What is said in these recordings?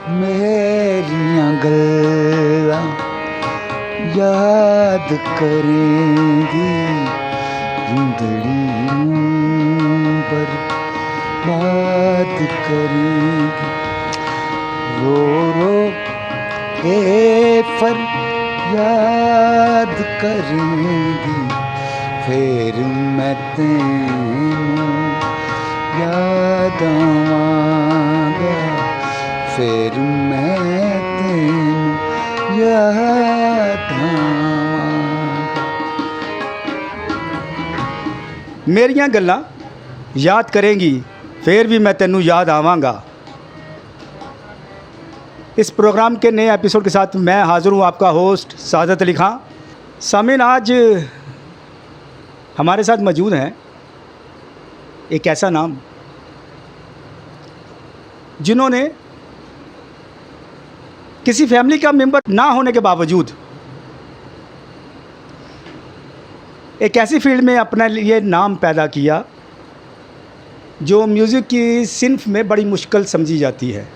मेरियां गल्लां याद करेंगी, जिंदड़ी नूं बर्बाद करेंगी। रो रो के फरियाद करेंगी, फिर मैं तेनू याद आवांगा, फिर मैं तेनू याद आवांगा। मेरियां गल्लां याद करेंगी, फिर भी मैं तेनू याद आवांगा। इस प्रोग्राम के नए एपिसोड के साथ मैं हाज़िर हूँ, आपका होस्ट सादत अली खां। सामीन, आज हमारे साथ मौजूद हैं एक ऐसा नाम जिन्होंने किसी फैमिली का मेंबर ना होने के बावजूद एक ऐसी फील्ड में अपने लिए नाम पैदा किया जो म्यूज़िक की सिन्फ में बड़ी मुश्किल समझी जाती है।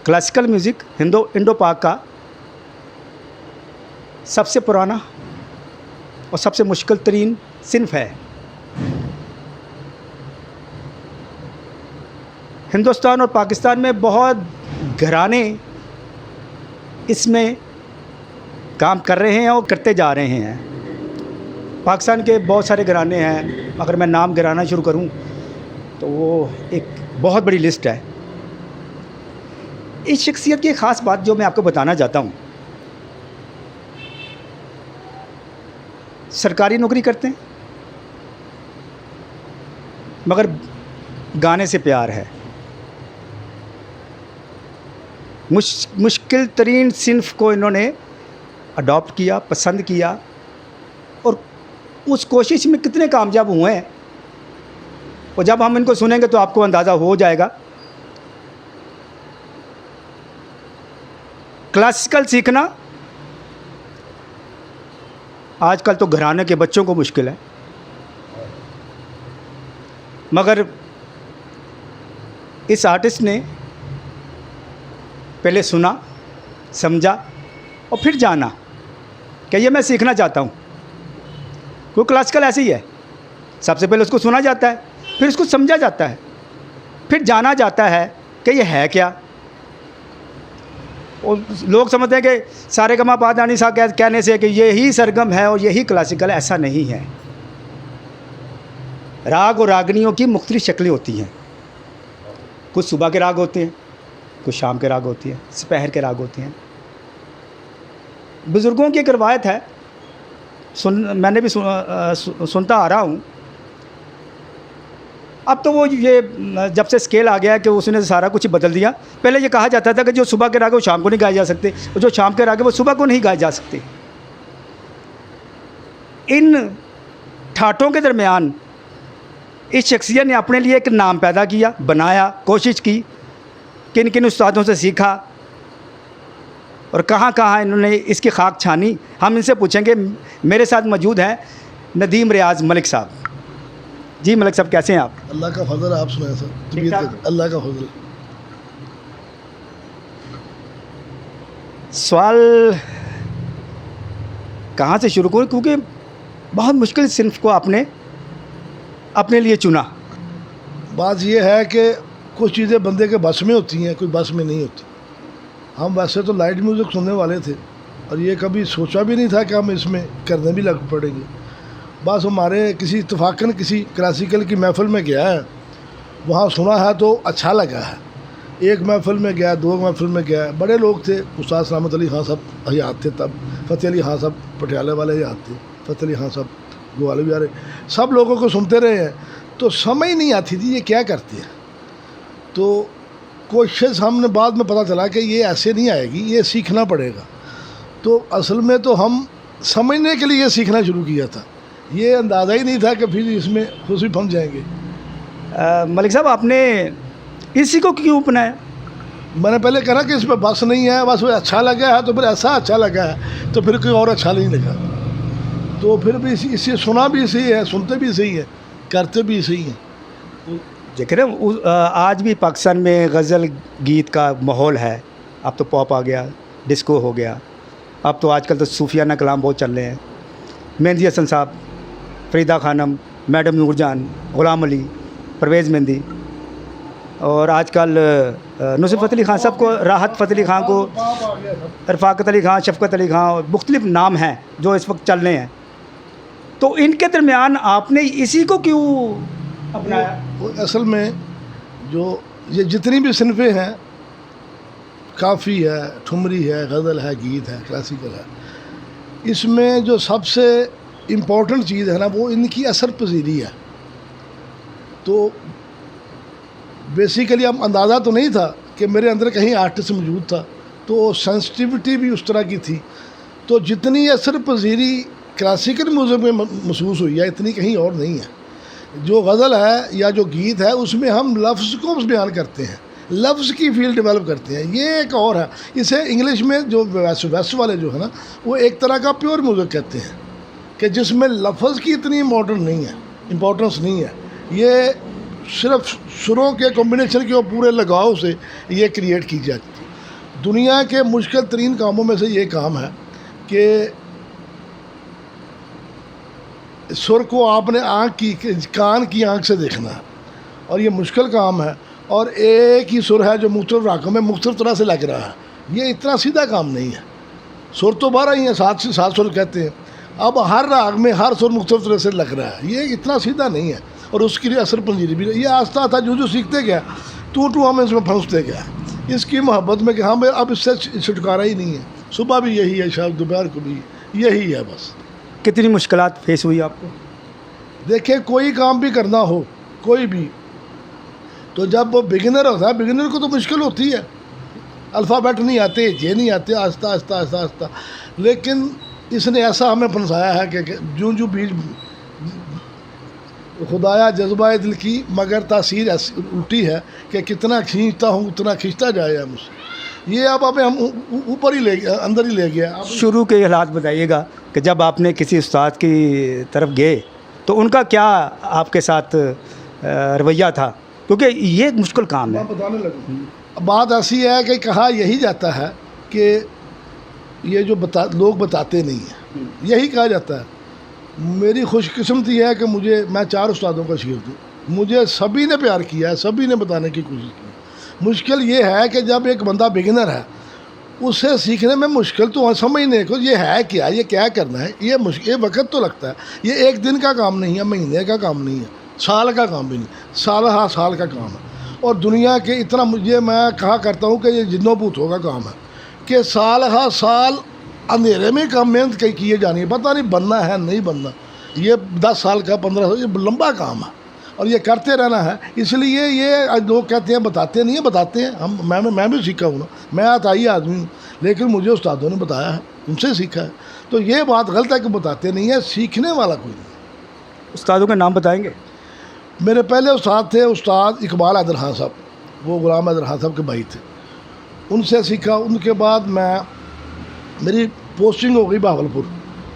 क्लासिकल म्यूज़िक इंडो पाक का सबसे पुराना और सबसे मुश्किल तरीन सिन्फ है। हिंदुस्तान और पाकिस्तान में बहुत घराने इसमें काम कर रहे हैं और करते जा रहे हैं। पाकिस्तान के बहुत सारे घराने हैं, अगर मैं नाम गिनाना शुरू करूं तो वो एक बहुत बड़ी लिस्ट है। इस शख्सियत की ख़ास बात जो मैं आपको बताना चाहता हूँ, सरकारी नौकरी करते हैं मगर गाने से प्यार है। मुश्किल तरीन सिन्फ को इन्होंने अडॉप्ट किया, पसंद किया और उस कोशिश में कितने कामयाब हुए हैं और जब हम इनको सुनेंगे तो आपको अंदाज़ा हो जाएगा। क्लासिकल सीखना आजकल तो घराने के बच्चों को मुश्किल है, मगर इस आर्टिस्ट ने पहले सुना, समझा और फिर जाना कि ये मैं सीखना चाहता हूँ। क्योंकि क्लासिकल ऐसे ही है, सबसे पहले उसको सुना जाता है, फिर उसको समझा जाता है, फिर जाना जाता है कि ये है क्या। और लोग समझते हैं कि सारे गमा पा दानी सा कहने से कि यही सरगम है और यही क्लासिकल है। ऐसा नहीं है। राग और रागनियों की मुख्तलिफ शक्लें होती हैं। कुछ सुबह के राग होते हैं, कुछ शाम के राग होती हैं, दोपहर के राग होते हैं। बुज़ुर्गों की एक रवायत है, मैंने भी सुनता आ रहा हूँ। अब तो वो ये जब से स्केल आ गया है कि उसने सारा कुछ बदल दिया। पहले ये कहा जाता था कि जो सुबह के राग है वो शाम को नहीं गाए जा सकते और जो शाम के राग है वो सुबह को नहीं गाए जा सकते। इन ठाठों के दरमियान इस शख्सियत ने अपने लिए एक नाम पैदा किया, बनाया, कोशिश की, किन किन उस्तादों से सीखा और कहाँ कहाँ इन्होंने इसकी खाक छानी। हम इनसे पूछेंगे। मेरे साथ मौजूद हैं नदीम रियाज़ मलिक साहब। जी मलिक साहब, कैसे हैं आप? अल्लाह का फजल, आप सुनाए सर? ठीक ठाक। अल्लाह का फजल। सवाल कहाँ से शुरू करूँ, क्योंकि बहुत मुश्किल सिन्फ को आपने अपने लिए चुना। बात यह है कि कुछ चीज़ें बंदे के बस में होती हैं, कोई बस में नहीं होती। हम वैसे तो लाइट म्यूज़िक सुनने वाले थे और ये कभी सोचा भी नहीं था कि हम इसमें करने भी लग पड़ेंगे। बस हमारे किसी इत्तफाकन किसी क्लासिकल की महफ़िल में गया है, वहाँ सुना है तो अच्छा लगा है। एक महफ़िल में गया, दो महफ़िल में गया, बड़े लोग थे। उस्ताद सलामत अली खां साहब याद थे तब, फ़तेह अली खां साहब पटियाले वाले याद थे, फ़तेह अली खां साहब गोवाले भी आ रहे। सब लोगों को सुनते रहे हैं तो समझ नहीं आती थी ये क्या करते हैं। तो कोशिश हमने बाद में पता चला कि ये ऐसे नहीं आएगी, ये सीखना पड़ेगा। तो असल में तो हम समझने के लिए सीखना शुरू किया था, ये अंदाज़ा ही नहीं था कि फिर इसमें खुद ही फंस जाएंगे। मलिक साहब, आपने इसी को क्यों अपनाया? मैंने पहले कहा कि इसमें बस नहीं है, बस वो अच्छा लगा है तो फिर ऐसा अच्छा लगा है तो फिर कोई और अच्छा नहीं लगा। तो फिर भी इसे सुना भी सही है, सुनते भी सही है, करते भी सही हैं। देख रहे हो आज भी पाकिस्तान में गज़ल गीत का माहौल है। अब तो पॉप आ गया, डिस्को हो गया, अब तो आजकल तो सूफियाना कलाम बहुत चल रहे हैं। मेहंदी हसन साहब, फरीदा खानम, मैडम नूरजान, ग़ुलाम अली, परवेज़ मेहंदी, और आजकल नुसरत फ़तेह अली ख़ान साहब को, राहत फ़तेह अली ख़ान को, रफ़ाकत अली ख़ान, शफ़क़त अली ख़ान, मुख्तलिफ़ नाम हैं जो इस वक्त चल रहे हैं। तो इनके दरमियान आपने इसी को क्यों अपनाया? वो असल में जो ये जितनी भी सिनफ़ें हैं, काफ़ी है, ठुमरी है, गज़ल है, गीत है, क्लासिकल है, इसमें जो सबसे इम्पोर्टेंट चीज़ है ना वो इनकी असर पजीरी है। तो बेसिकली अब अंदाज़ा तो नहीं था कि मेरे अंदर कहीं आर्टिस्ट मौजूद था, तो सेंसिटिविटी भी उस तरह की थी। तो जितनी असर पजीरी क्लासिकल म्यूज़िक में महसूस हुई है, इतनी कहीं और नहीं है। जो गज़ल है या जो गीत है उसमें हम लफ्ज़ को बयान करते हैं, लफ्ज़ की फील्ड डेवलप करते हैं, ये एक और है। इसे इंग्लिश में जो वेस्ट वाले जो है ना वो एक तरह का प्योर म्यूज़िक कहते हैं कि जिसमें लफ्ज़ की इतनी इम्पोर्टेंस नहीं है। ये सिर्फ सुरों के कॉम्बिनेशन के और पूरे लगाव से ये क्रिएट की जाती है। दुनिया के मुश्किल तरीन कामों में से ये काम है कि सुर को आपने कान की आँख से देखना है, और ये मुश्किल काम है। और एक ही सुर है जो मुख्तलिफ रागों में मुख्तलिफ तरह से लग रहा है, ये इतना सीधा काम नहीं है। सुर तो 12 ही हैं, 7 सुर कहते हैं। अब हर राग में हर सुर मुख्तलिफ तरह से लग रहा है, ये इतना सीधा नहीं है। और उसके लिए असर पंजीरी भी ये आस्ता आस्ता जो सीखते गया तू हम इसमें फंसते गया, इसकी मोहब्बत में कि हाँ भाई अब इससे छुटकारा ही नहीं है। सुबह भी यही है, शायद दोपहर को भी यही है। बस कितनी मुश्किलात फेस हुई आपको? देखिए, कोई काम भी करना हो, कोई भी, तो जब वो बिगिनर होता है, बिगिनर को तो मुश्किल होती है। अल्फ़ाबेट नहीं आते, ये नहीं आते, आस्ता आस्ता आस्ता आस्ता। लेकिन इसने ऐसा हमें फंसाया है कि जूं जूं बीज खुदाया जज्बा दिल की, मगर तासीर ऐसी उल्टी है कि कितना खींचता हूँ उतना खींचता जाएगा मुझसे। ये अब हम ऊपर ही ले गया, अंदर ही ले गया। शुरू के हालात बताइएगा कि जब आपने किसी उस्ताद की तरफ गए तो उनका क्या आपके साथ रवैया था, क्योंकि ये मुश्किल काम है। बताने लगा, बात ऐसी है कि कहा यही जाता है कि ये जो लोग बताते नहीं हैं, यही कहा जाता है। मेरी खुशकिस्मती है कि मैं 4 उस्तादों का शागिर्द हूँ, मुझे सभी ने प्यार किया है, सभी ने बताने की कोशिश की। मुश्किल ये है कि जब एक बंदा बिगिनर है उसे सीखने में मुश्किल तो समझने को, ये है क्या, ये क्या करना है, ये वक्त तो लगता है। ये एक दिन का काम नहीं है, महीने का काम नहीं है, साल का काम भी नहीं, साल का काम है। और दुनिया के इतना, मुझे मैं कहा करता हूँ कि ये जिन्नो भूतों का काम है कि साल अंधेरे में काम मेहनत किए जानी है। पता नहीं बनना है नहीं बनना, ये 10 साल का 15 साल, ये लंबा काम है और ये करते रहना है। इसलिए ये लोग कहते हैं बताते नहीं है, बताते हैं। मैं भी सीखा हूँ ना, मैं अताई आदमी हूँ, लेकिन मुझे उस्तादों ने बताया है, उनसे सीखा है। तो ये बात गलत है कि बताते नहीं है, सीखने वाला कोई नहीं। उस्तादों के नाम बताएंगे? मेरे पहले उस्ताद थे उस्ताद इकबाल हैदर खान साहब, वो ग़ुलाम हैदर खान साहब के भाई थे, उनसे सीखा। उनके बाद मेरी पोस्टिंग हो गई बहावलपुर,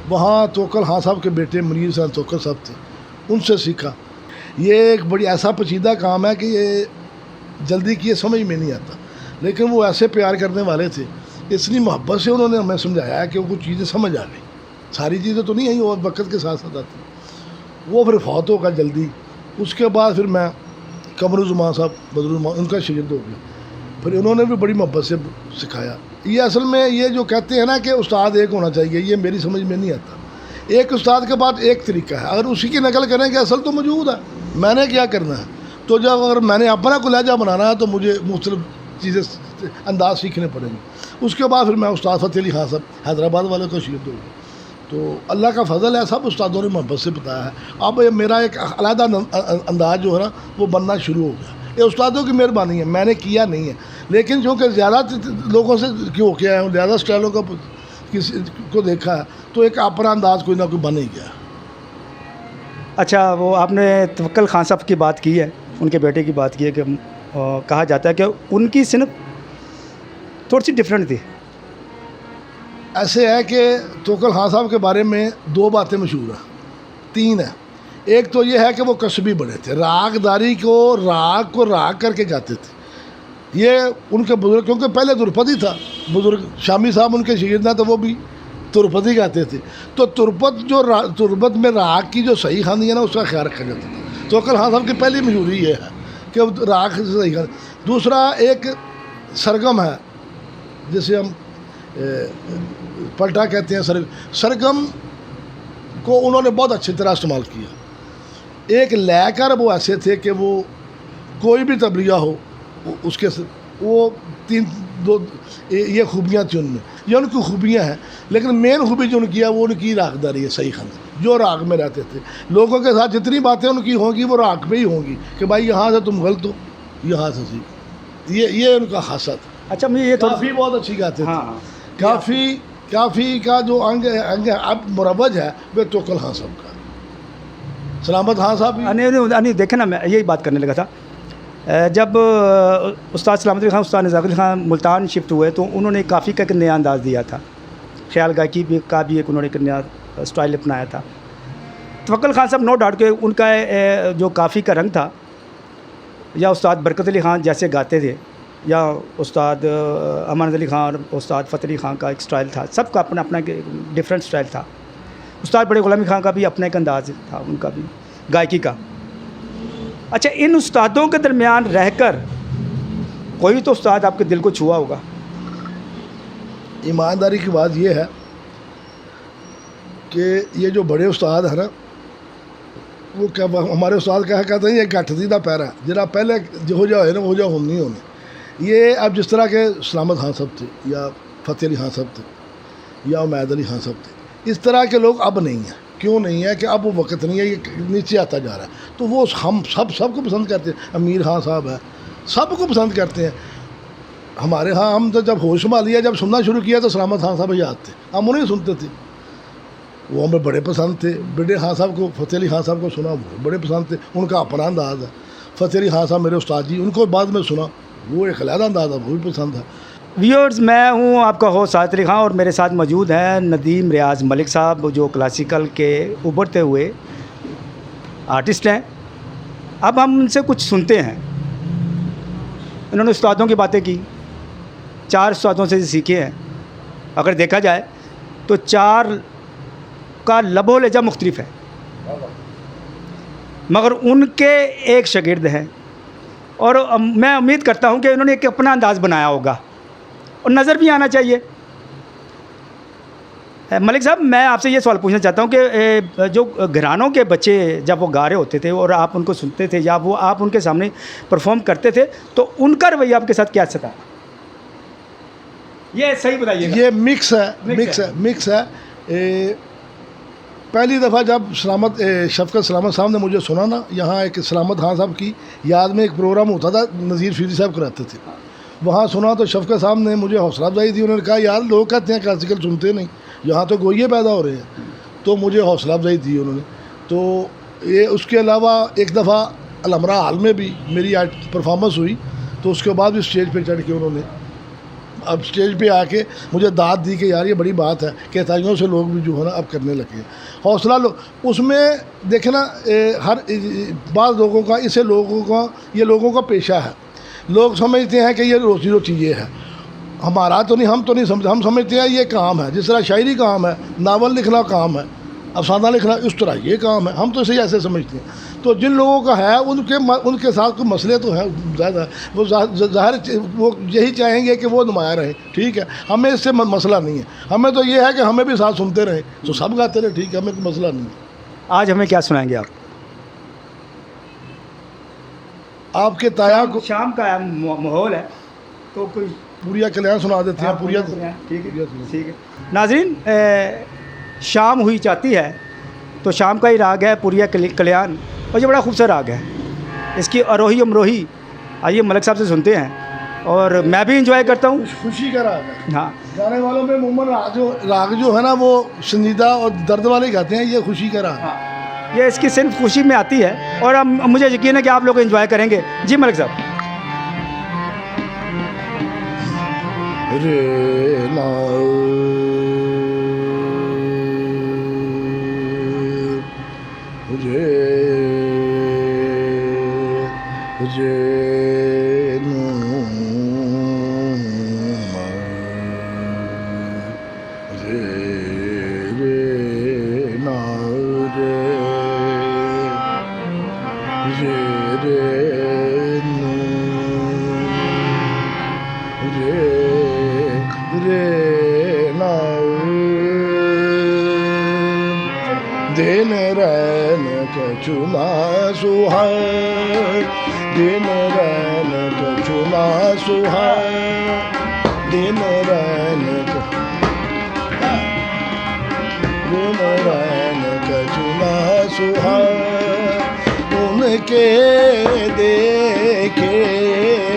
वहाँ तोकल खान साहब के बेटे मुनीर हसन तोकल साहब थे, उनसे सीखा। ये एक बड़ी ऐसा पेचीदा काम है कि ये जल्दी की समझ में नहीं आता, लेकिन वो ऐसे प्यार करने वाले थे, इतनी मोहब्बत से उन्होंने हमें समझाया है कि वो कुछ चीज़ें समझ आ गई। सारी चीज़ें तो नहीं आई, और वक्त के साथ साथ आती। वो फिर फौत होगा जल्दी। उसके बाद फिर मैं कमरुज़्ज़मान साहब, बदरुज़्ज़मान, उनका शागिर्द हो गया। फिर उन्होंने भी बड़ी मोहब्बत से सिखाया। ये असल में ये जो कहते हैं ना कि उस्ताद एक होना चाहिए, ये मेरी समझ में नहीं आता। एक उस्ताद के बाद एक तरीका है, अगर उसी की नकल करेंगे असल तो मौजूद है, मैंने क्या करना है। तो जब अगर मैंने अपना को लहजा बनाना है तो मुझे मुख्तलिफ चीज़ें अंदाज सीखने पड़ेंगे। उसके बाद फिर मैं उस्ताद फ़तेह अली खान साहब हैदराबाद वाले को शागिर्द हो गया। तो अल्लाह का फ़ज़ल है, सब उस्तादों ने मोहब्बत से बताया है। अब मेरा एक अलहदा अंदाज जो है ना वो बनना शुरू हो गया। ये उस्तादों की मेहरबानी है, मैंने किया नहीं है, लेकिन क्योंकि ज़्यादा लोगों से क्यों किया है, ज़्यादा स्टाइलों का किसी को देखा है, तो एक अपना अंदाज़ कोई ना कोई बन ही गया। अच्छा, वो आपने तवक्कल खान साहब की बात की है, उनके बेटे की बात की है कि कहा जाता है कि उनकी सिनफ थोड़ी सी डिफरेंट थी। ऐसे है कि तवक्कल खान साहब के बारे में 2 बातें मशहूर हैं, 3 हैं। एक तो ये है कि वो कस्बी बने थे, रागदारी को राग करके गाते थे। ये उनके बुजुर्ग, क्योंकि पहले तुरपती था, बुजुर्ग शामी साहब उनके शागिर्द ना, तो वो भी तुरपती गाते थे। तो तुरबत में राग की जो सही खानी है ना, उसका ख्याल रखा जाता था। तो अकल खान साहब की पहली मशहूरी ये है कि राग से सही खानी। दूसरा एक सरगम है, जिसे हम पलटा कहते हैं, सरगम को उन्होंने बहुत अच्छी तरह इस्तेमाल किया। एक लयकर वो ऐसे थे कि वो कोई भी तबलिया हो उसके वो ये खूबियाँ थी उनमें, ये उनकी खूबियाँ हैं। लेकिन मेन खूबी जो उनकी है वो उनकी रागदारी है, सही खाना, जो राग में रहते थे। लोगों के साथ जितनी बातें उनकी होंगी वो राग पे ही होंगी कि भाई यहाँ से तुम गलत हो, यहाँ से सही। ये उनका खासा था। अच्छा, मुझे ये थोड़ा काफ़ी बहुत अच्छी गाते थे। हाँ, काफ़ी का जो अंग अब मुरवज है वह तोकल खान साहब का, सलामत खान साहब भी। नहीं देखे ना, मैं यही बात करने लगा था। जब उस्ताद सलामत अली खान, उस्ताद निज़ार अली खान मुल्तान शिफ्ट हुए तो उन्होंने काफ़ी का एक नया अंदाज़ दिया था, ख्याल गायकी का भी एक उन्होंने एक नया स्टाइल अपनाया था। तवक्कुल खान साहब नो डाउट के उनका जो काफ़ी का रंग था, या उस्ताद बरकत अली खान जैसे गाते थे, या उस्ताद अमान अली खान और उस्ताद फ़तेह अली खान का एक स्टाइल था, सबका अपना अपना डिफरेंट स्टाइल था। उस्ताद बड़े गुलामी खान का भी अपना एक अंदाज़ था, उनका भी गायकी का। अच्छा, इन उस्तादों के दरमियान रहकर कोई तो उस्ताद आपके दिल को छुआ होगा। ईमानदारी की बात यह है कि ये जो बड़े उस्ताद हैं ना, वो क्या हमारे उस्ताद कहते हैं, ये गठदी का पैरा जरा पहले जो जाओ ना वो जाओ हम नहीं होने। ये अब जिस तरह के सलामत खान साहब थे, या फ़तेह अली खान साहब थे, या उमैद अली खान साहब थे, इस तरह के लोग अब नहीं हैं। क्यों नहीं है कि अब वो वक्त नहीं है, ये नीचे आता जा रहा है। तो वो हम सबको पसंद करते हैं। अमीर खान साहब है, सबको पसंद करते हैं। हमारे यहाँ हम तो जब होश संभालिया, जब सुनना शुरू किया तो सलामत खान साहब याद थे, हम उन्हें सुनते थे, वो हमें बड़े पसंद थे। बड़े खान साहब को, फ़तेह अली खान साहब को सुना, वो बड़े पसंद थे, उनका अपना अंदाज़ है। फ़तेह अली खान साहब मेरे उस्ताद जी, उनको बाद में सुना, वो एक अलग अंदाज़ है, वो भी पसंद है। व्यूअर्स, मैं हूं आपका होस्ट साहिद अली खान और मेरे साथ मौजूद हैं नदीम रियाज मलिक साहब, जो क्लासिकल के उभरते हुए आर्टिस्ट हैं। अब हम उनसे कुछ सुनते हैं। इन्होंने उस्तादों की बातें की, 4 उस्तादों से सीखे हैं। अगर देखा जाए तो 4 का लबो लहजा मुख्तलिफ है, मगर उनके एक शागिर्द हैं और मैं उम्मीद करता हूं कि इन्होंने एक अपना अंदाज़ बनाया होगा और नज़र भी आना चाहिए। मलिक साहब, मैं आपसे ये सवाल पूछना चाहता हूँ कि जो घरानों के बच्चे जब वो गा रहे होते थे और आप उनको सुनते थे, या वो आप उनके सामने परफॉर्म करते थे, तो उनका रवैया आपके साथ क्या था? ये सही बताइए। ये मिक्स है। पहली दफ़ा जब शफ़क़त सलामत साहब ने मुझे सुना ना, यहाँ एक सलामत खान साहब की याद में एक प्रोग्राम होता था, नज़ीर फ़ीरी साहब कराते थे, वहाँ सुना तो शफ़क़त साहब ने मुझे हौसला अफजाई दी। उन्होंने कहा, यार लोग कहते हैं क्लासिकल सुनते नहीं, यहाँ तो गोइये पैदा हो रहे हैं। तो मुझे हौसला अफजाई दी उन्होंने। तो ये उसके अलावा एक दफ़ा अलमरा हाल में भी मेरी परफॉर्मेंस हुई, तो उसके बाद भी स्टेज पे चढ़ के उन्होंने अब स्टेज पे आके मुझे दाद दी कि यार ये बड़ी बात है कि ताइयों से लोग भी जो है ना अब करने लगे हैं। हौसला उसमें देखे ना, हर बाज़ लोगों का, इसे लोगों का, ये लोगों का पेशा है। लोग समझते हैं कि ये रोज़ी रोटी ये है, हमारा तो नहीं, हम तो नहीं समझते। हम समझते हैं ये काम है, जिस तरह शायरी काम है, नावल लिखना काम है, अफसाना लिखना, इस तरह ये काम है, हम तो इसे ऐसे समझते हैं। तो जिन लोगों का है उनके साथ कोई मसले तो हैं ज़्यादा, वो ज़ाहिर वो यही चाहेंगे कि वो नुमाया रहे, ठीक है, हमें इससे मसला नहीं है। हमें तो ये है कि हमें भी साथ सुनते रहे, तो सब गाते रहे, ठीक है, हमें कोई मसला नहीं है। आज हमें क्या सुनाएंगे आप? आपके ताया को शाम का माहौल है तो कोई पूरिया कल्याण सुना देते हैं। पूरिया ठीक है। नाज़रीन, शाम हुई चाहती है तो शाम का ही राग है पूरिया कल्याण, और ये बड़ा खूबसूरत राग है। इसकी आरोही अमरोही आइए मलिक साहब से सुनते हैं, और मैं भी इंजॉय करता हूँ। खुशी का राग है। हाँ, गाने वालों में मुमन राग जो है ना, वो संजीदा और दर्द वाले गाते हैं, ये खुशी का राग। हाँ, ये इसकी सिर्फ खुशी में आती है, और अब मुझे यकीन है कि आप लोग एंजॉय करेंगे। जी मलिक साहब। रे ना रे दिन रैन कछुना सुहाए, दिन रैन कछुना सुहाए, दिन रैन कछुना सुहाए, उनके देखे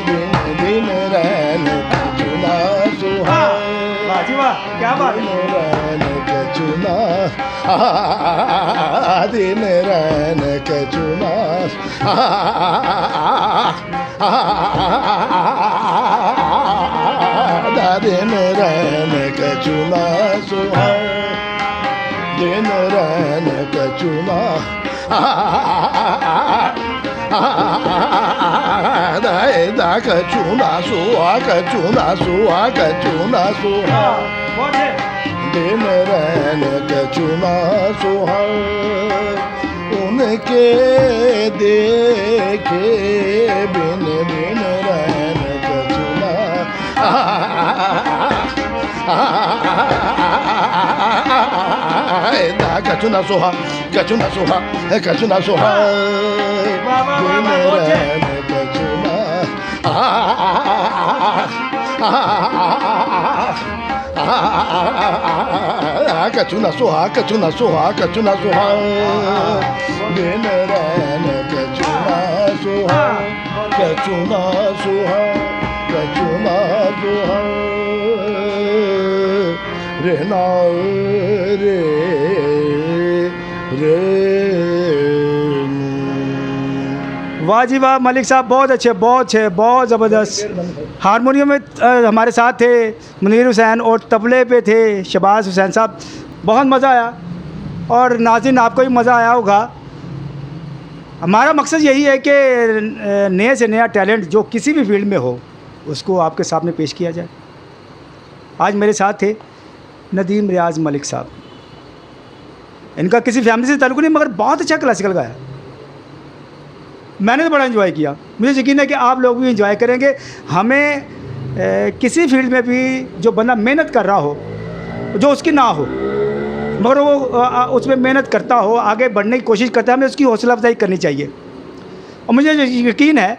बिन दिन रैन कछुना सुहाए, वाह जी वाह, क्या बात है। दिन रैन कछुना दिन रैन कछुना दिन रैन कछुना सुहाए, दिन रैन कछुना दा कछुना सुहा, कछुना सुहा, कछुना सुहा, बहुत है। दिन रैन कछुना सुहाए, उनके देखे बिन बिन रैन कछुना दा कछुना सुहा, कछुना सुहा, कछुना सुहा, दिन रैन कछुना कछुना सुहा, कछुना सुहा, कछुना सुहा, दिन रैन कछुना सुहा, कछुना सुहा, कछुना सुहा, रहना रे रे। वाह जी वाह मलिक साहब, बहुत अच्छे, बहुत ज़बरदस्त। हारमोनियम में हमारे साथ थे मुनीर हुसैन और तबले पे थे शहबाज हुसैन साहब। बहुत मज़ा आया और नाज़रीन आपको भी मज़ा आया होगा। हमारा मकसद यही है कि नए से नया टैलेंट जो किसी भी फील्ड में हो उसको आपके सामने पेश किया जाए। आज मेरे साथ थे नदीम रियाज़ मलिक साहब। इनका किसी फैमिली से ताल्लुक़ नहीं, मगर बहुत अच्छा क्लासिकल गाया। मैंने तो बड़ा एंजॉय किया। मुझे यकीन है कि आप लोग भी एंजॉय करेंगे। हमें किसी फील्ड में भी जो बंदा मेहनत कर रहा हो, जो उसकी ना हो मगर वो उसमें मेहनत करता हो, आगे बढ़ने की कोशिश करता है, हमें उसकी हौसला अफजाई करनी चाहिए। और मुझे यकीन है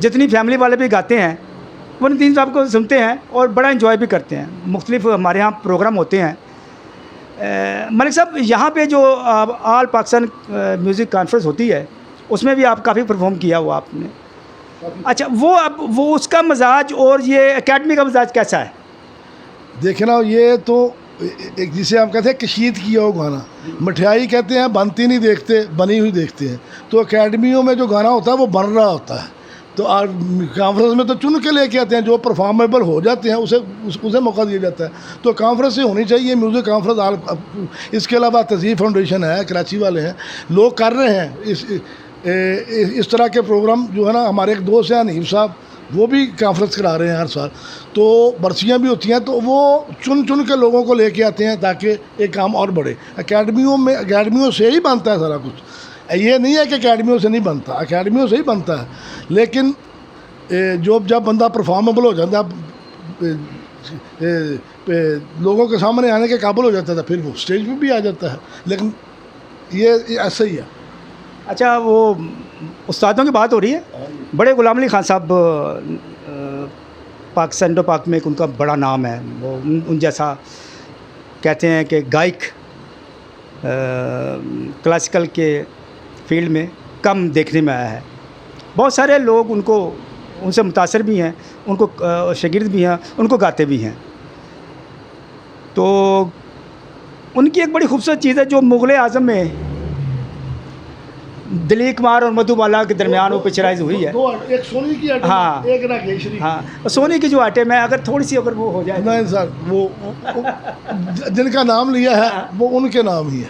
जितनी फैमिली वाले भी गाते हैं वो नदीम साहब को सुनते हैं और बड़ा एंजॉय भी करते हैं। मुख्तलिफ हमारे यहाँ प्रोग्राम होते हैं। मलिक साहब, यहाँ पे जो ऑल पाकिस्तान म्यूज़िक कॉन्फ्रेंस होती है उसमें भी आप काफ़ी परफॉर्म किया हुआ आपने। अच्छा, वो उसका मिजाज और ये एकेडमी का मिजाज कैसा है? देखे ना, ये तो एक जिसे हम कहते हैं कशीद किया हो गाना। मिठाई कहते हैं बनती नहीं देखते, बनी हुई देखते हैं। तो एकेडमियों में जो गाना होता है वो बन रहा होता है। तो कॉन्फ्रेंस में तो चुन के लेके आते हैं, जो परफॉर्मेबल हो जाते हैं उसे मौका दिया जाता है। तो कॉन्फ्रेंस से होनी चाहिए म्यूज़िक कॉन्फ्रेंस। इसके अलावा तहज़ीब फाउंडेशन है, कराची वाले हैं, लोग कर रहे हैं इस तरह के प्रोग्राम जो है ना। हमारे एक दोस्त हैं हनीफ साहब, वो भी कॉन्फ्रेंस करा रहे हैं हर साल। तो बरसियाँ भी होती हैं, तो वो चुन के लोगों को लेके आते हैं ताकि एक काम और बढ़े। एकेडमियों से ही बनता है सारा कुछ। ये नहीं है कि एकेडमियों से नहीं बनता, एकेडमियों से ही बनता है। लेकिन जब बंदा परफॉर्मेबल हो जाता है, लोगों के सामने आने के काबिल हो जाता था, फिर वो स्टेज पे भी आ जाता है। लेकिन ये ऐसा ही है। अच्छा, वो उस्तादों की बात हो रही है। बड़े गुलाम अली खान साहब पाकिस्तान इंडो पाक में उनका बड़ा नाम है। वो उन जैसा कहते हैं कि गायक क्लासिकल के फील्ड में कम देखने में आया है। बहुत सारे लोग उनसे मुतासर भी हैं, उनको शागिर्द भी हैं, उनको गाते भी हैं। तो उनकी एक बड़ी खूबसूरत चीज़ है जो मुग़ल आज़म में दिलीप कुमार और मधुबाला के दरमियान वो पिक्चराइज हुई है। एक सोनी की आइटम, हाँ, एक राकेशरी। हाँ, सोनी की जो आइटम है, अगर थोड़ी सी अगर वो हो जाए। नहीं सर, वो जिनका नाम लिया है वो उनके नाम ही है।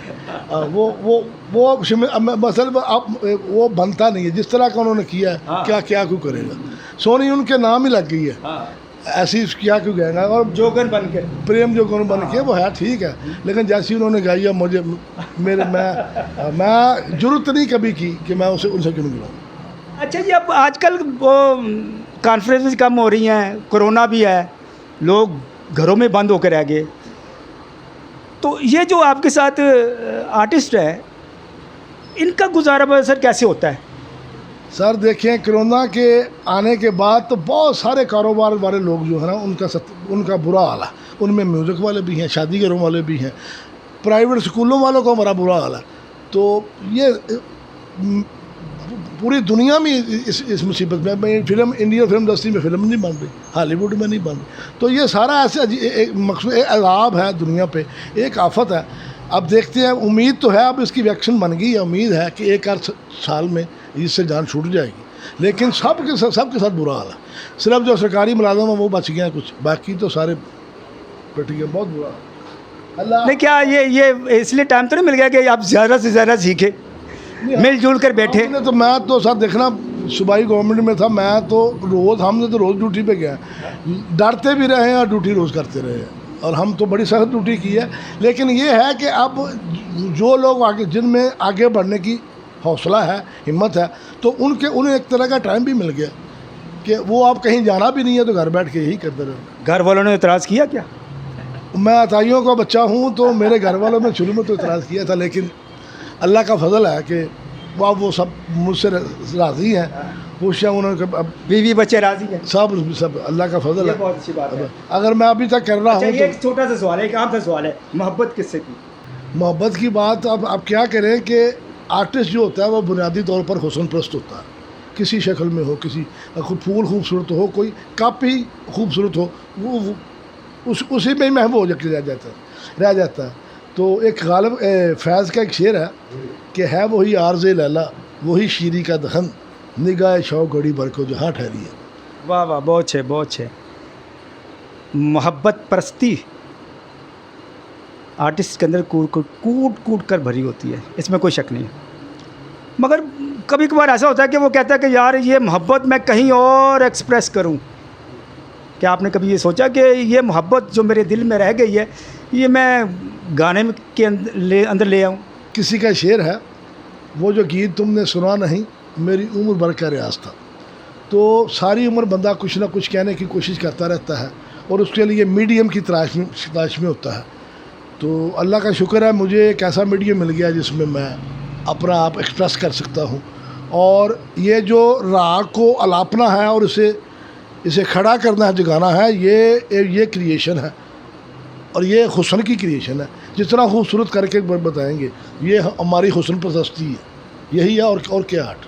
वो मसल वो बनता नहीं है जिस तरह का उन्होंने किया है। हाँ। क्या क्यों करेगा? सोनी उनके नाम ही लग गई है। हाँ। ऐसी क्या क्यों गाएगा? और जोगन बन के, प्रेम जो गुण बन के वो है, ठीक है। लेकिन जैसी उन्होंने गाई है, मुझे मैं जरूरत नहीं कभी की कि मैं उनसे क्यों गिलाऊँ। अच्छा जी, अब आजकल वो कॉन्फ्रेंस कम हो रही हैं, कोरोना भी है, लोग घरों में बंद होकर रह गए। तो ये जो आपके साथ आर्टिस्ट है इनका गुजारा बसर कैसे होता है? सर देखें, कोरोना के आने के बाद तो बहुत सारे कारोबार वाले लोग जो है ना उनका बुरा हाल है। उनमें म्यूज़िक वाले भी हैं, शादी घरों वाले भी हैं, प्राइवेट स्कूलों वालों का बड़ा बुरा हाल है। तो ये पूरी दुनिया में इस मुसीबत में, मैं फिल्म इंडियन फिल्म इंडस्ट्री में फिल्म नहीं बन रही, हॉलीवुड में नहीं बन रही, तो ये सारा ऐसे एक मकसद, एक अज़ाब है दुनिया पे, एक आफत है। अब देखते हैं, उम्मीद तो है, अब इसकी वैक्सीन बन गई है, उम्मीद है कि एक आध साल में इससे जान छूट जाएगी। लेकिन सबके साथ बुरा हाल है। सिर्फ जो सरकारी मुलाजिम है वो बच गए हैं कुछ, बाकी तो सारे पिट गए, बहुत बुरा हाल। अल्लाह नहीं, क्या ये इसलिए टाइम तो नहीं मिल गया कि आप ज़्यादा से ज़्यादा सीखे, मिलजुल कर बैठे? हमने तो, मैं तो सर देखना सूबाई गवर्नमेंट में था, मैं तो हमने तो रोज़ ड्यूटी पे गया, डरते भी रहे हैं और ड्यूटी रोज़ करते रहे हैं, और हम तो बड़ी सख्त ड्यूटी की है। लेकिन ये है कि अब जो लोग आगे, जिनमें आगे बढ़ने की हौसला है, हिम्मत है, तो उन्हें एक तरह का टाइम भी मिल गया कि वो आप कहीं जाना भी नहीं है तो घर बैठ के यही करते रहे। घर वालों ने इतराज़ किया क्या? मैं अताइयों का बच्चा हूँ, तो मेरे घर वालों ने शुरू में तो इतराज़ किया था, लेकिन अल्लाह का फजल है कि वो सब मुझसे राज़ी हैं, पूछा उन्होंने, अब बीवी बच्चे राज़ी हैं? सब अल्लाह का फजल ये है। बहुत अच्छी बात है। अगर मैं अभी तक कर रहा अच्छा, हूँ ये एक छोटा सा सवाल है, एक आम सा सवाल है, मोहब्बत किससे की? मोहब्बत की बात, अब आप क्या करें कि आर्टिस्ट जो होता है वो बुनियादी तौर पर हुस्न परस्त होता है, किसी शक्ल में हो, किसी फूल खूबसूरत हो, कोई कप ही खूबसूरत हो, वो उसी में ही महबूब हो रह जाता है। तो एक गालिब फैज़ का एक शेर है कि है वही आर्ज़े लैला, वही शीरी का दहन, निगाह शौक घड़ी भर को जहाँ ठहरी है। वाह वाह, बहुत अच्छे, बहुत अच्छे। मोहब्बत परस्ती आर्टिस्ट के अंदर कूट कर भरी होती है, इसमें कोई शक नहीं है। मगर कभी कभार ऐसा होता है कि वो कहता है कि यार ये मोहब्बत मैं कहीं और एक्सप्रेस करूं। क्या आपने कभी ये सोचा कि ये मोहब्बत जो मेरे दिल में रह गई है, ये मैं गाने में के अंदर ले आऊं? किसी का शेर है, वो जो गीत तुमने सुना नहीं, मेरी उम्र भर का रियाज था। तो सारी उम्र बंदा कुछ ना कुछ कहने की कोशिश करता रहता है, और उसके लिए मीडियम की तलाश में होता है। तो अल्लाह का शुक्र है, मुझे एक ऐसा मीडियम मिल गया जिसमें मैं अपना आप एक्सप्रेस कर सकता हूँ। और ये जो राग को अलापना है और इसे खड़ा करना है, जगाना है, ये क्रिएशन है, और ये हुस्न की क्रिएशन है। जितना खूबसूरत करके बताएंगे, ये हमारी हुस्न परस्ती है, यही है, और क्या आर्ट।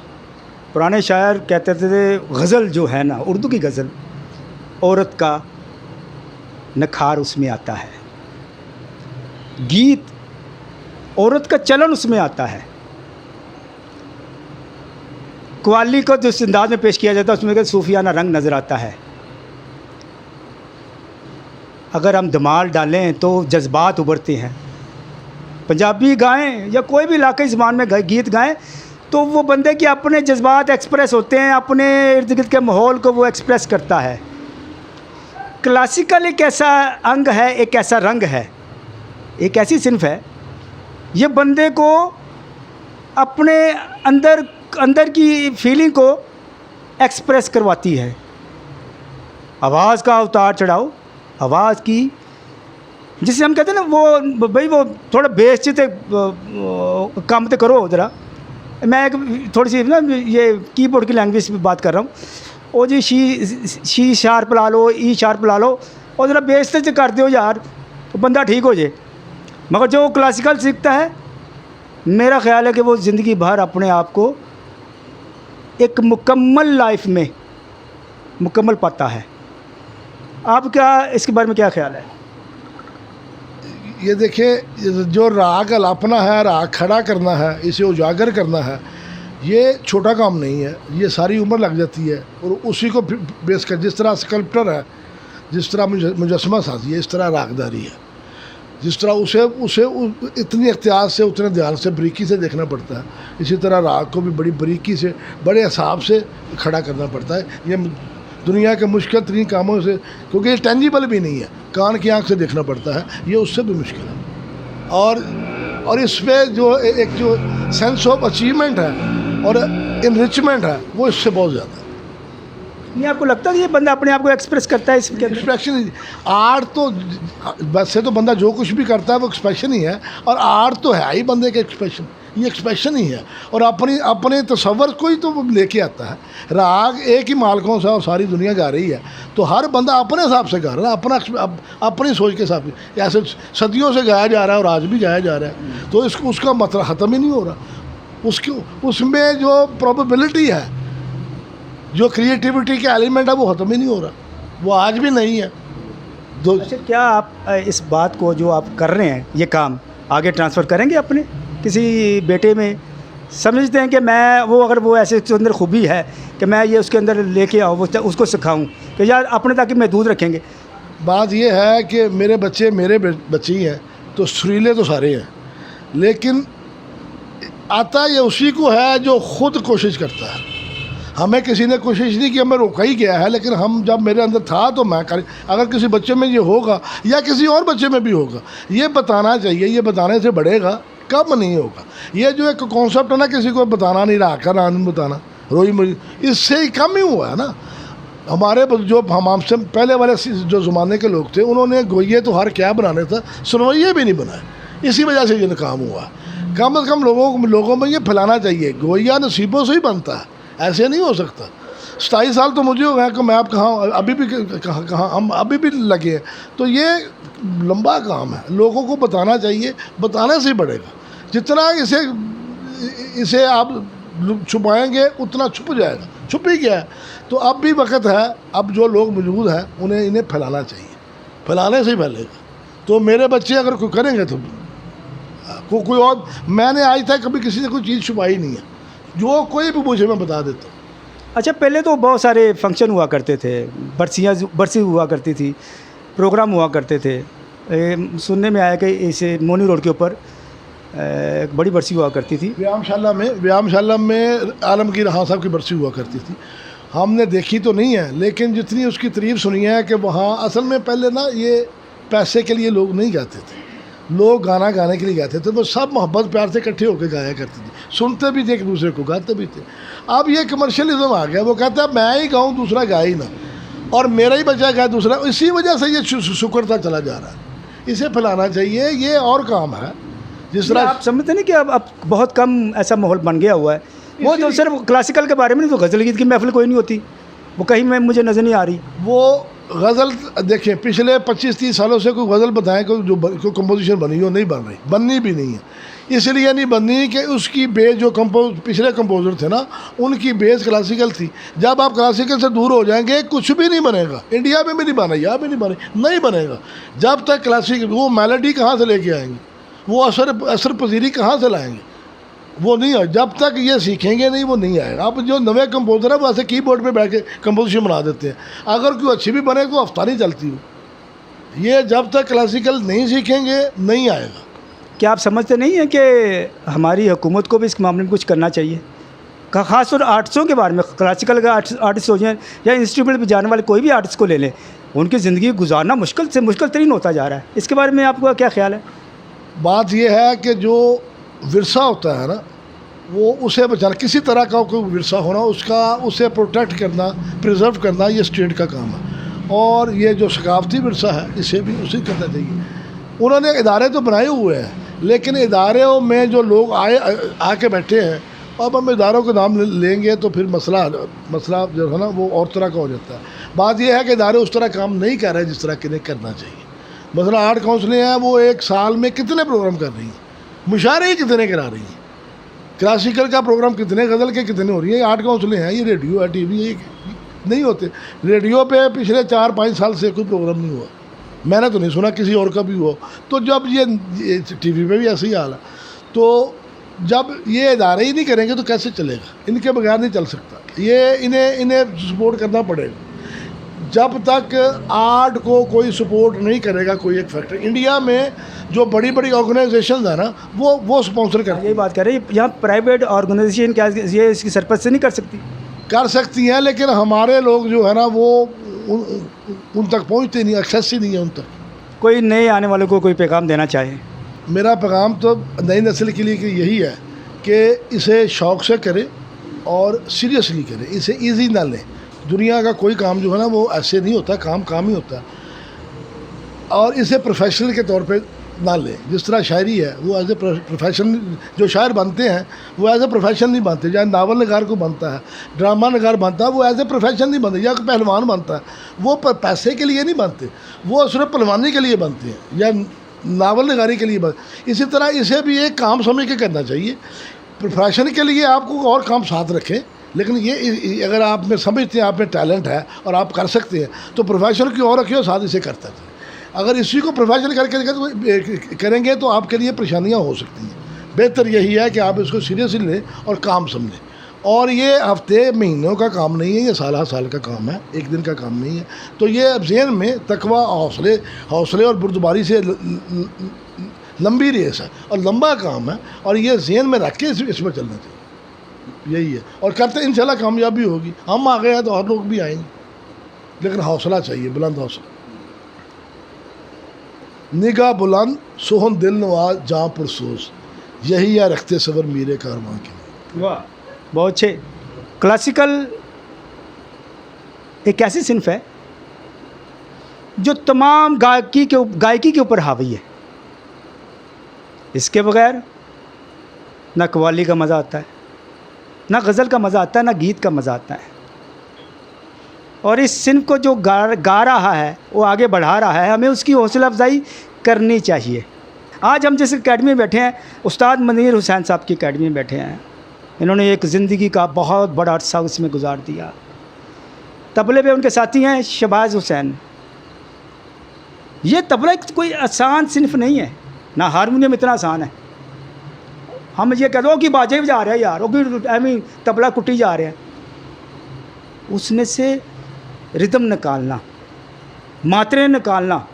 पुराने शायर कहते थे गज़ल जो है ना, उर्दू की गज़ल, औरत का नखार उसमें आता है, गीत औरत का चलन उसमें आता है, कव्वाली को जिस अंदाज में पेश किया जाता है उसमें सूफियाना रंग नज़र आता है। अगर हम धमाल डालें तो जज्बात उभरते हैं। पंजाबी गाएं या कोई भी इलाक़ाई ज़बान में गीत गाएं तो वो बंदे के अपने जज्बात एक्सप्रेस होते हैं, अपने इर्द गिर्द के माहौल को वो एक्सप्रेस करता है। क्लासिकल एक ऐसा अंग है, एक ऐसा रंग है, एक ऐसी सिन्फ है, ये बंदे को अपने अंदर की फीलिंग को एक्सप्रेस करवाती है। आवाज़ का उतार चढ़ाव, आवाज़ की, जिसे हम कहते हैं ना, वो भाई वो थोड़ा बेस चित काम तो करो ज़रा। मैं एक थोड़ी सी ना ये कीबोर्ड की लैंग्वेज में बात कर रहा हूँ, ओ जी शी शार्प ला लो, ई शार्प ला लो, और ज़रा बेस से कर दो यार, तो बंदा ठीक हो जाए। मगर जो क्लासिकल सीखता है, मेरा ख़्याल है कि वो ज़िंदगी भर अपने आप को एक मुकम्मल लाइफ में मुकम्मल पाता है। आप क्या इसके बारे में क्या ख्याल है? ये देखिए, जो राग अलापना है, राग खड़ा करना है, इसे उजागर करना है, ये छोटा काम नहीं है, ये सारी उम्र लग जाती है। और उसी को बेस कर, जिस तरह स्कल्प्टर है, जिस तरह मुजस्समा साजी है, इस तरह रागदारी है, जिस तरह उसे इतनी एहतियात से, उतने ध्यान से, बारीकी से देखना पड़ता है, इसी तरह राग को भी बड़ी बारीकी से, बड़े हिसाब से खड़ा करना पड़ता है। ये दुनिया के मुश्किल तरीन कामों से, क्योंकि ये टेंजिबल भी नहीं है, कान की आंख से देखना पड़ता है, ये उससे भी मुश्किल है। और इस पर जो एक जो सेंस ऑफ अचीवमेंट है और इनरिचमेंट है, वो इससे बहुत ज़्यादा है। नहीं, आपको लगता है कि ये बंदा अपने आप को एक्सप्रेस करता है इसके अंदर? एक्सप्रेशन, आर्ट तो वैसे तो बंदा जो कुछ भी करता है वो एक्सप्रेशन ही है, और आर्ट तो है ही बंदे के एक्सप्रेशन। ये एक्सप्रेशन ही है। और अपने तसव्वुर को ही तो वो लेके आता है। राग एक ही मालकों से और सारी दुनिया गा रही है, तो हर बंदा अपने हिसाब से गा रहा है, अपनी सोच के हिसाब से। ऐसे सदियों से गाया जा रहा है और आज भी गाया जा रहा है, तो उसका मतलब ख़त्म ही नहीं हो रहा। उसमें जो प्रोबेबिलिटी है, जो क्रिएटिविटी के एलिमेंट है, वो ख़त्म ही नहीं हो रहा, वो आज भी नहीं है। अच्छा, क्या आप इस बात को जो आप कर रहे हैं, ये काम आगे ट्रांसफ़र करेंगे अपने किसी बेटे में? समझते हैं कि मैं वो, अगर वो ऐसे उसके अंदर खूबी है कि मैं ये उसके अंदर लेके आऊँ, उसको सिखाऊं कि यार अपने ताकि महदूद रखेंगे। बात ये है कि मेरे बच्चे ही हैं, तो सुरीले तो सारे हैं, लेकिन आता ये उसी को है जो ख़ुद कोशिश करता है। हमें किसी ने कोशिश नहीं की, हमें रोका ही गया है, लेकिन हम जब मेरे अंदर था तो मैं कर, अगर किसी बच्चे में ये होगा या किसी और बच्चे में भी होगा, ये बताना चाहिए। ये बताने से बढ़ेगा, कम नहीं होगा। ये जो एक कॉन्सेप्ट है ना, किसी को बताना नहीं रहा कर नहीं बताना, रोई मुझे, इससे ही कम ही हुआ है ना। हमारे जो हमसे पहले वाले जो ज़माने के लोग थे, उन्होंने गोइये तो हर क्या बनाने था, सुनवैये भी नहीं बनाए, इसी वजह से ये नाकाम हुआ। कम से कम लोगों में ये फैलाना चाहिए, गोइया नसीबों से ही बनता है, ऐसे नहीं हो सकता। 27 साल तो मुझे हो गए कि मैं आप कहाँ अभी भी कहाँ हम अभी भी लगे हैं, तो ये लंबा काम है, लोगों को बताना चाहिए, बताने से ही बढ़ेगा। जितना इसे आप छुपाएंगे उतना छुप जाएगा, छुप ही गया है। तो अब भी वक्त है, अब जो लोग मौजूद हैं इन्हें फैलाना चाहिए, फैलाने से ही फैलेगा। तो मेरे बच्चे अगर कोई करेंगे तो कोई और, मैंने आज तक कभी किसी ने कोई चीज़ छुपाई नहीं है, जो कोई भी पूछे मैं बता देता हूँ। अच्छा, पहले तो बहुत सारे फंक्शन हुआ करते थे, बरसी हुआ करती थी, प्रोग्राम हुआ करते थे। सुनने में आया कि इसे मोनी रोड के ऊपर एक बड़ी बरसी हुआ करती थी। व्यायामशाला में आलमगीर खान साहब की बरसी हुआ करती थी। हमने देखी तो नहीं है, लेकिन जितनी उसकी तारीफ सुनी है कि वहाँ असल में पहले ना ये पैसे के लिए लोग नहीं गाते थे, लोग गाना गाने के लिए गाते थे, तो सब मोहब्बत प्यार से इकट्ठे होकर गाया करते थे, सुनते भी थे एक दूसरे को, गाते भी थे। अब ये कमर्शियलिज्म आ गया, वो कहता है मैं ही गाऊँ दूसरा गाए ही ना, और मेरा ही बच्चा गाए दूसरा। इसी वजह से ये शुक्रता चला जा रहा है, इसे फैलाना चाहिए, ये और काम है। जिस तरह आप समझते नहीं कि अब बहुत कम ऐसा माहौल बन गया हुआ है। वो तो सिर्फ क्लासिकल के बारे में नहीं, तो गज़ल गीत की महफिल कोई नहीं होती, वो कहीं में मुझे नज़र नहीं आ रही। वो गज़ल देखें, पिछले 25-30 सालों से कोई गज़ल बताएं कोई कंपोजिशन बनी हो, नहीं बन रही, बननी भी नहीं है। इसलिए नहीं बननी कि उसकी बेस जो पिछले कंपोजर थे ना, उनकी बेस क्लासिकल थी। जब आप क्लासिकल से दूर हो जाएंगे, कुछ भी नहीं बनेगा, इंडिया में भी नहीं बना, यहाँ भी नहीं बनेगा। जब तक क्लासिकल, वो मेलोडी कहाँ से लेके आएंगे, वो असर पजीरी कहाँ से लाएंगे, वो नहीं है। जब तक ये सीखेंगे नहीं, वो नहीं आएगा। अब जो नए कंपोजर है वो ऐसे कीबोर्ड पे बैठ के कंपोजिशन बना देते हैं, अगर कोई अच्छी भी बने तो हफ्ता नहीं चलती हो। ये जब तक क्लासिकल नहीं सीखेंगे नहीं आएगा। क्या आप समझते नहीं हैं कि हमारी हुकूमत को भी इस मामले में कुछ करना चाहिए? ख़ास तौर आर्टिस्टों के बारे में, क्लासिकल का आर्टिस्ट हो जाए या इंस्ट्रूमेंट बजाने वाले कोई भी आर्टिस्ट को ले लें, उनकी ज़िंदगी गुजारना मुश्किल से मुश्किल तरीन होता जा रहा है। इसके बारे में आपका क्या ख्याल है? बात यह है कि जो विरसा होता है ना, वो उसे बचाना, किसी तरह का कोई विरसा होना, उसे प्रोटेक्ट करना, प्रिजर्व करना, ये स्टेट का काम है। और ये जो सकाफती विरसा है, इसे भी उसे करना चाहिए। उन्होंने इदारे तो बनाए हुए हैं, लेकिन इदारों में जो लोग आके बैठे हैं, अब हम इदारों के नाम लेंगे तो फिर मसला जो है ना वो और तरह का हो जाता है। बात यह है कि इदारे उस तरह काम नहीं कर रहे जिस तरह के नहीं करना चाहिए। मसला आर्ट काउंसिलें हैं, वो एक साल में कितने प्रोग्राम कर रही हैं, मुशायरे ही कितने करा रही हैं, क्लासिकल का प्रोग्राम कितने, गज़ल के कितने हो रही है। आर्ट काउंसिलें हैं, ये रेडियो है, टीवी है, नहीं होते। रेडियो पे पिछले 4-5 साल से कोई प्रोग्राम नहीं हुआ, मैंने तो नहीं सुना किसी और का भी हुआ। तो जब ये टीवी पे भी ऐसे ही हाल है, तो जब ये इदारे ही नहीं करेंगे तो कैसे चलेगा? इनके बगैर नहीं चल सकता। ये इन्हें सपोर्ट करना पड़ेगा। जब तक आर्ट को कोई सपोर्ट नहीं करेगा कोई एक फैक्टर, इंडिया में जो बड़ी बड़ी ऑर्गेनाइजेशन है ना, वो स्पॉन्सर करती हैं। यही बात कर रहे हैं, यहाँ प्राइवेट ऑर्गेनाइजेशन क्या ये इसकी सरपंच से नहीं कर सकती? कर सकती हैं, लेकिन हमारे लोग जो है ना वो उन तक पहुँचते नहीं, एक्सेस ही नहीं है उन तक। कोई नए आने वालों को कोई पैगाम देना चाहे? मेरा पैगाम तो नई नस्ल के लिए कि यही है कि इसे शौक़ से करें और सीरियसली करें, इसे ईजी ना लें। दुनिया का कोई काम जो है ना वो ऐसे नहीं होता, काम ही होता है। और इसे प्रोफेशनल के तौर पे ना लें। जिस तरह शायरी है वो एज ए प्रोफेशन, जो शायर बनते हैं वो एज ए प्रोफेशन नहीं बनते। जहाँ नावल नगार को बनता है, ड्रामा नगार बनता है, वो एज ए प्रोफेशन नहीं बनते। या कोई पहलवान बनता है, वो पैसे के लिए नहीं बनते, वो सिर्फ पहलवानी के लिए बनते हैं या नावल नगारी के लिए बनते। इसी तरह इसे भी एक काम समझ के करना चाहिए। प्रोफेशन के लिए आपको और काम साथ रखें, लेकिन ये अगर आप में समझते हैं, आप में टैलेंट है और आप कर सकते हैं, तो प्रोफेशन की और रखिए और साथ इसे करता है। अगर इसी को प्रोफेशन करके करेंगे तो आपके लिए परेशानियां हो सकती हैं। बेहतर यही है कि आप इसको सीरियसली लें और काम समझें। और ये हफ्ते महीनों का काम नहीं है, ये साल का काम है, एक दिन का काम नहीं है। तो ये अब ज़हन में तकवा, हौसले और बुर्दबारी से लंबी रेस है और लंबा काम है, और ये ज़हन में रख के इसमें चलना चाहिए। यही है, और करते इंशाल्लाह कामयाबी होगी। हम आ गए हैं तो और लोग भी आएंगे, लेकिन हौसला चाहिए, बुलंद हौसला। निगाह बुलंद सोहन दिल नवाज जहाँ पुरसोज, यही है रखते सबर मेरे कारवां के। वाह, बहुत अच्छे। क्लासिकल एक ऐसी सिंफ है जो तमाम गायकी के ऊपर हावी है। इसके बगैर ना कव्वाली का मज़ा आता है, ना गज़ल का मज़ा आता है, ना गीत का मज़ा आता है। और इस सिंफ को जो गा रहा है, वो आगे बढ़ा रहा है, हमें उसकी हौसला अफजाई करनी चाहिए। आज हम जिस एकेडमी में बैठे हैं, उस्ताद मुनीर हुसैन साहब की एकेडमी में बैठे हैं। इन्होंने एक ज़िंदगी का बहुत बड़ा अरसा उसमें गुजार दिया। तबले पे उनके साथी हैं शहबाज हुसैन। ये तबला कोई आसान सिंफ नहीं है, ना हारमोनियम इतना आसान है। हम ये कह दो कि बाजे बजा रहे हैं यार, वो भी एमी तबला कुटी जा रहे हैं। उसमें से रिदम निकालना, मात्रें निकालना,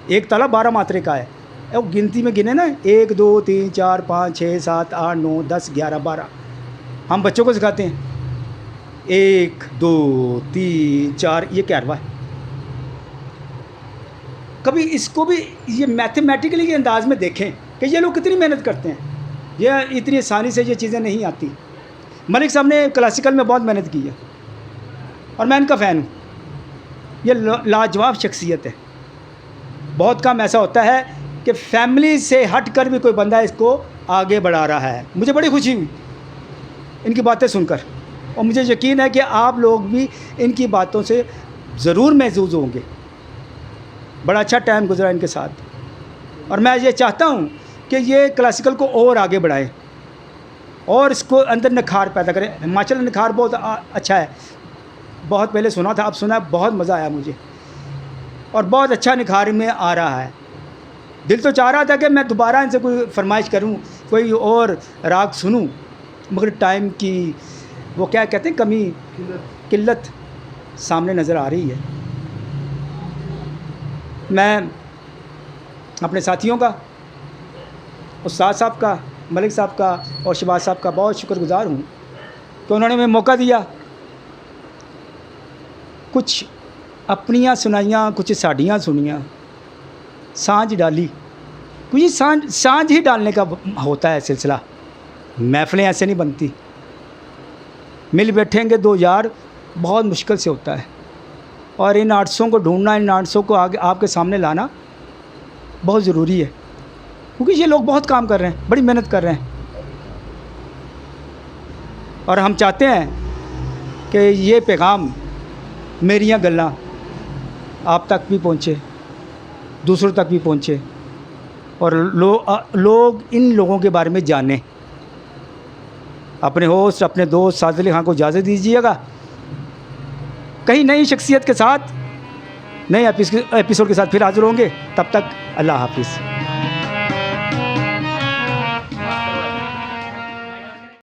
एक ताला 12 मात्रे का है। वो गिनती में गिने ना, 1 2 3 4 5 6 7 8 9 10 11 12। हम बच्चों को सिखाते हैं 1 2 3 4, ये 11वां है। कभी इसको भी ये मैथमेटिकली के अंदाज में देखें कि ये लोग कितनी मेहनत करते हैं। ये इतनी आसानी से ये चीज़ें नहीं आती। मलिक साहब ने क्लासिकल में बहुत मेहनत की है और मैं इनका फ़ैन हूँ। ये लाजवाब शख्सियत है। बहुत कम ऐसा होता है कि फैमिली से हट कर भी कोई बंदा इसको आगे बढ़ा रहा है। मुझे बड़ी खुशी हुई इनकी बातें सुनकर, और मुझे यकीन है कि आप लोग भी इनकी बातों से ज़रूर महसूस होंगे। बड़ा अच्छा टाइम गुजरा इनके साथ, और मैं ये चाहता हूँ कि ये क्लासिकल को और आगे बढ़ाएं और इसको अंदर निखार पैदा करें। हिमाचल निखार बहुत अच्छा है, बहुत पहले सुना था, अब सुना, बहुत मज़ा आया मुझे, और बहुत अच्छा निखार में आ रहा है। दिल तो चाह रहा था कि मैं दोबारा इनसे कोई फरमाइश करूं, कोई और राग सुनूं, मगर टाइम की वो क्या कहते हैं, कमी, किल्लत सामने नज़र आ रही है। मैं अपने साथियों का, उस्ताद साहब का, मलिक साहब का और शहबाज साहब का बहुत शुक्रगुज़ार हूँ कि उन्होंने हमें मौका दिया, कुछ अपनियाँ सुनाइयाँ, कुछ साड़ियाँ सुनियाँ, सांझ डाली। क्योंकि सांझ ही डालने का होता है सिलसिला। महफ़िलें ऐसे नहीं बनती, मिल बैठेंगे दो यार, बहुत मुश्किल से होता है। और इन आर्टिस्टों को ढूंढना, इन आर्टिस्टों को आगे आपके सामने लाना बहुत ज़रूरी है, क्योंकि ये लोग बहुत काम कर रहे हैं, बड़ी मेहनत कर रहे हैं। और हम चाहते हैं कि ये पैगाम, मेरियां गल्लां आप तक भी पहुँचे, दूसरों तक भी पहुँचे, और लोग इन लोगों के बारे में जानें। अपने होस्ट, अपने दोस्त साजिद अली खान को इजाज़त दीजिएगा। कहीं नई शख्सियत के साथ, नए एपिसोड के साथ फिर हाज़िर होंगे। तब तक अल्लाह हाफिज़।